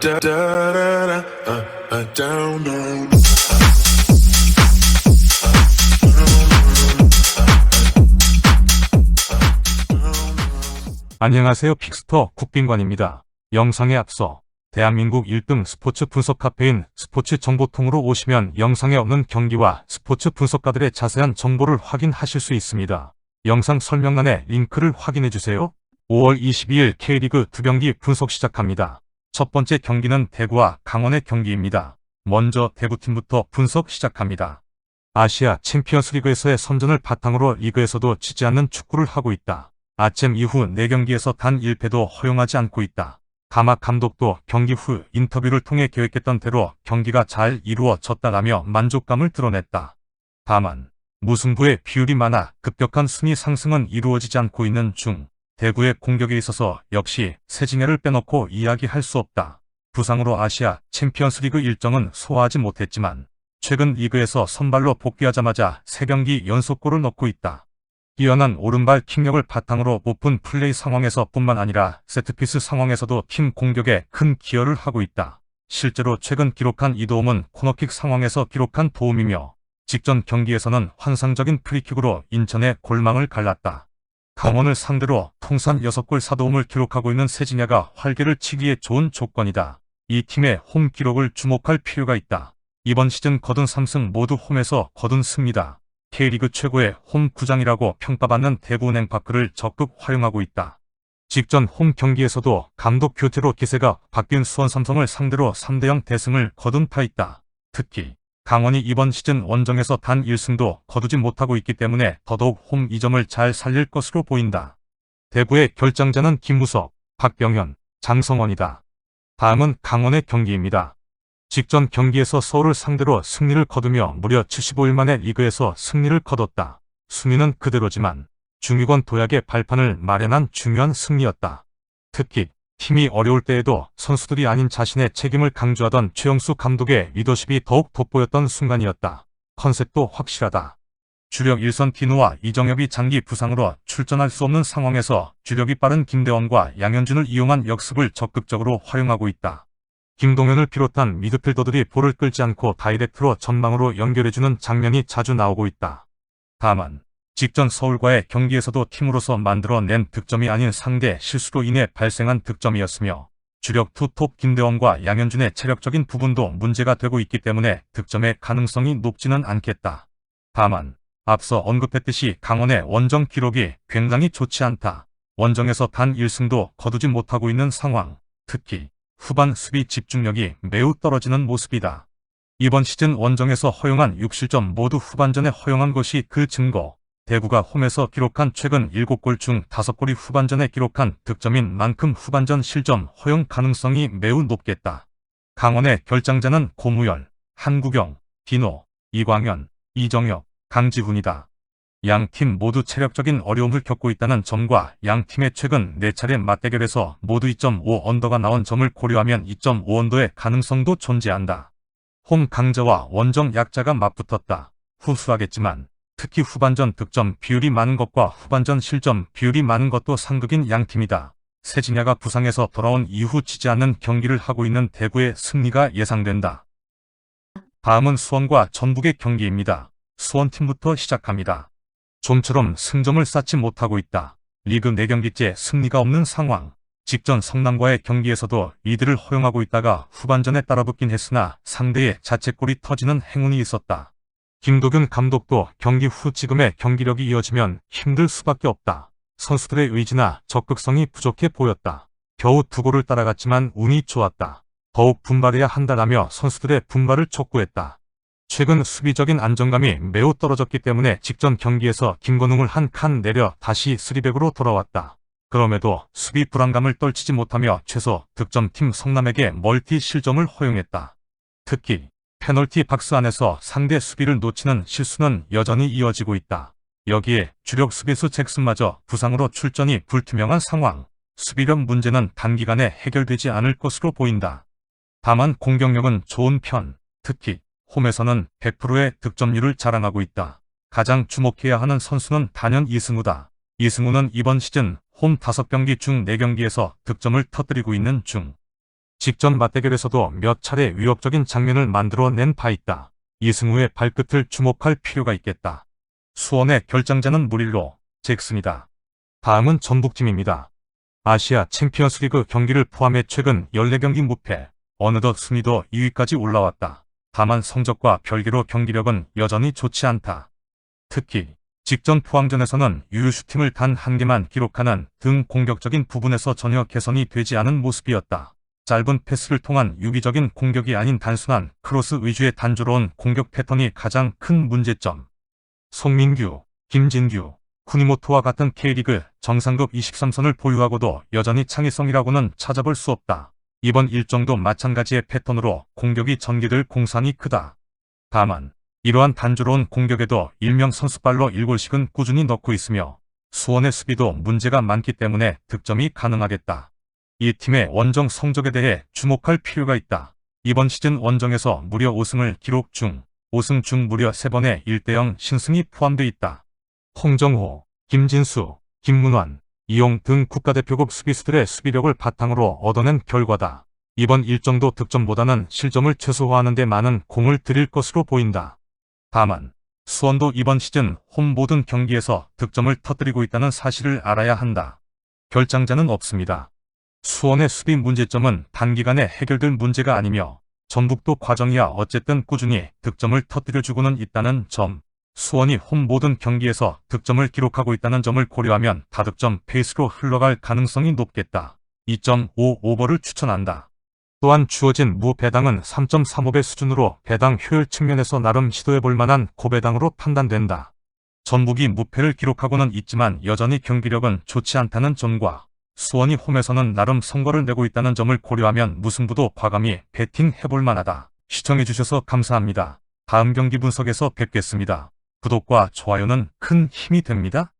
Da da da da, down, down. 안녕하세요. 픽스터 국빈관입니다. 영상에 앞서 대한민국 1등 스포츠 분석 카페인 스포츠 정보통으로 오시면 영상에 없는 경기와 스포츠 분석가들의 자세한 정보를 확인하실 수 있습니다. 영상 설명란에 링크를 확인해주세요. 5월 22일 K리그 2경기 분석 시작합니다. 첫 번째 경기는 대구와 강원의 경기입니다. 먼저 대구팀부터 분석 시작합니다. 아시아 챔피언스리그에서의 선전을 바탕으로 리그에서도 지지 않는 축구를 하고 있다. 아침 이후 4경기에서 단 1패도 허용하지 않고 있다. 가막 감독도 경기 후 인터뷰를 통해 계획했던 대로 경기가 잘 이루어졌다라며 만족감을 드러냈다. 다만 무승부의 비율이 많아 급격한 순위 상승은 이루어지지 않고 있는 중 대구의 공격에 있어서 역시 세징야를 빼놓고 이야기할 수 없다. 부상으로 아시아 챔피언스리그 일정은 소화하지 못했지만 최근 리그에서 선발로 복귀하자마자 3경기 연속골을 넣고 있다. 뛰어난 오른발 킥력을 바탕으로 오픈 플레이 상황에서 뿐만 아니라 세트피스 상황에서도 팀 공격에 큰 기여를 하고 있다. 실제로 최근 기록한 이 도움은 코너킥 상황에서 기록한 도움이며 직전 경기에서는 환상적인 프리킥으로 인천의 골망을 갈랐다. 강원을 상대로 통산 6골 4도움을 기록하고 있는 세징야가 활개를 치기에 좋은 조건이다. 이 팀의 홈 기록을 주목할 필요가 있다. 이번 시즌 거둔 3승 모두 홈에서 거둔 승리다. K리그 최고의 홈 구장이라고 평가받는 대구은행 파크를 적극 활용하고 있다. 직전 홈 경기에서도 감독 교체로 기세가 바뀐 수원 삼성을 상대로 3대0 대승을 거둔 바 있다. 특히 강원이 이번 시즌 원정에서 단 1승도 거두지 못하고 있기 때문에 더더욱 홈 이점을 잘 살릴 것으로 보인다. 대구의 결장자는 김무석, 박병현, 장성원이다. 다음은 강원의 경기입니다. 직전 경기에서 서울을 상대로 승리를 거두며 무려 75일 만에 리그에서 승리를 거뒀다. 순위는 그대로지만 중위권 도약의 발판을 마련한 중요한 승리였다. 특히 팀이 어려울 때에도 선수들이 아닌 자신의 책임을 강조하던 최영수 감독의 리더십이 더욱 돋보였던 순간이었다. 컨셉도 확실하다. 주력 1선 디노와 이정엽이 장기 부상으로 출전할 수 없는 상황에서 주력이 빠른 김대원과 양현준을 이용한 역습을 적극적으로 활용하고 있다. 김동현을 비롯한 미드필더들이 볼을 끌지 않고 다이렉트로 전망으로 연결해주는 장면이 자주 나오고 있다. 다만 직전 서울과의 경기에서도 팀으로서 만들어낸 득점이 아닌 상대 실수로 인해 발생한 득점이었으며 주력 투톱 김대원과 양현준의 체력적인 부분도 문제가 되고 있기 때문에 득점의 가능성이 높지는 않겠다. 다만 앞서 언급했듯이 강원의 원정 기록이 굉장히 좋지 않다. 원정에서 단 1승도 거두지 못하고 있는 상황, 특히 후반 수비 집중력이 매우 떨어지는 모습이다. 이번 시즌 원정에서 허용한 6실점 모두 후반전에 허용한 것이 그 증거. 대구가 홈에서 기록한 최근 7골 중 5골이 후반전에 기록한 득점인 만큼 후반전 실점 허용 가능성이 매우 높겠다. 강원의 결장자는 고무열, 한국영, 디노, 이광현, 이정혁, 강지훈이다. 양 팀 모두 체력적인 어려움을 겪고 있다는 점과 양 팀의 최근 4차례 맞대결에서 모두 2.5 언더가 나온 점을 고려하면 2.5 언더의 가능성도 존재한다. 홈 강자와 원정 약자가 맞붙었다. 후수하겠지만 특히 후반전 득점 비율이 많은 것과 후반전 실점 비율이 많은 것도 상극인 양 팀이다. 세징야가 부상에서 돌아온 이후 지지 않는 경기를 하고 있는 대구의 승리가 예상된다. 다음은 수원과 전북의 경기입니다. 수원팀부터 시작합니다. 좀처럼 승점을 쌓지 못하고 있다. 리그 4경기째 승리가 없는 상황. 직전 성남과의 경기에서도 리드를 허용하고 있다가 후반전에 따라붙긴 했으나 상대의 자책골이 터지는 행운이 있었다. 김도균 감독도 경기 후 지금의 경기력이 이어지면 힘들 수밖에 없다. 선수들의 의지나 적극성이 부족해 보였다. 겨우 2골을 따라갔지만 운이 좋았다. 더욱 분발해야 한다라며 선수들의 분발을 촉구했다. 최근 수비적인 안정감이 매우 떨어졌기 때문에 직전 경기에서 김건웅을 한 칸 내려 다시 3백으로 돌아왔다. 그럼에도 수비 불안감을 떨치지 못하며 최소 득점팀 성남에게 멀티 실점을 허용했다. 특히 페널티 박스 안에서 상대 수비를 놓치는 실수는 여전히 이어지고 있다. 여기에 주력 수비수 잭슨마저 부상으로 출전이 불투명한 상황. 수비력 문제는 단기간에 해결되지 않을 것으로 보인다. 다만 공격력은 좋은 편, 특히 홈에서는 100%의 득점률을 자랑하고 있다. 가장 주목해야 하는 선수는 단연 이승우다. 이승우는 이번 시즌 홈 5경기 중 4경기에서 득점을 터뜨리고 있는 중. 직전 맞대결에서도 몇 차례 위협적인 장면을 만들어낸 바 있다. 이승우의 발끝을 주목할 필요가 있겠다. 수원의 결장자는 무릴로 잭슨이다. 다음은 전북팀입니다. 아시아 챔피언스리그 경기를 포함해 최근 14경기 무패, 어느덧 순위도 2위까지 올라왔다. 다만 성적과 별개로 경기력은 여전히 좋지 않다. 특히 직전 포항전에서는 유효슈팅을 단 1개만 기록하는 등 공격적인 부분에서 전혀 개선이 되지 않은 모습이었다. 짧은 패스를 통한 유기적인 공격이 아닌 단순한 크로스 위주의 단조로운 공격 패턴이 가장 큰 문제점. 송민규, 김진규, 쿠니모토와 같은 K리그 정상급 23선을 보유하고도 여전히 창의성이라고는 찾아볼 수 없다. 이번 일정도 마찬가지의 패턴으로 공격이 전개될 공산이 크다. 다만 이러한 단조로운 공격에도 일명 선수발로 7골씩은 꾸준히 넣고 있으며 수원의 수비도 문제가 많기 때문에 득점이 가능하겠다. 이 팀의 원정 성적에 대해 주목할 필요가 있다. 이번 시즌 원정에서 무려 5승을 기록 중 5승 중 무려 3번의 1대0 신승이 포함되어 있다. 홍정호, 김진수, 김문환, 이용 등 국가대표급 수비수들의 수비력을 바탕으로 얻어낸 결과다. 이번 일정도 득점보다는 실점을 최소화하는 데 많은 공을 들일 것으로 보인다. 다만 수원도 이번 시즌 홈 모든 경기에서 득점을 터뜨리고 있다는 사실을 알아야 한다. 결장자는 없습니다. 수원의 수비 문제점은 단기간에 해결될 문제가 아니며 전북도 과정이야 어쨌든 꾸준히 득점을 터뜨려주고는 있다는 점, 수원이 홈 모든 경기에서 득점을 기록하고 있다는 점을 고려하면 다득점 페이스로 흘러갈 가능성이 높겠다. 2.5 오버를 추천한다. 또한 주어진 무배당은 3.35배 수준으로 배당 효율 측면에서 나름 시도해볼 만한 고배당으로 판단된다. 전북이 무패를 기록하고는 있지만 여전히 경기력은 좋지 않다는 점과 수원이 홈에서는 나름 성과를 내고 있다는 점을 고려하면 무승부도 과감히 베팅해볼 만하다. 시청해주셔서 감사합니다. 다음 경기 분석에서 뵙겠습니다. 구독과 좋아요는 큰 힘이 됩니다.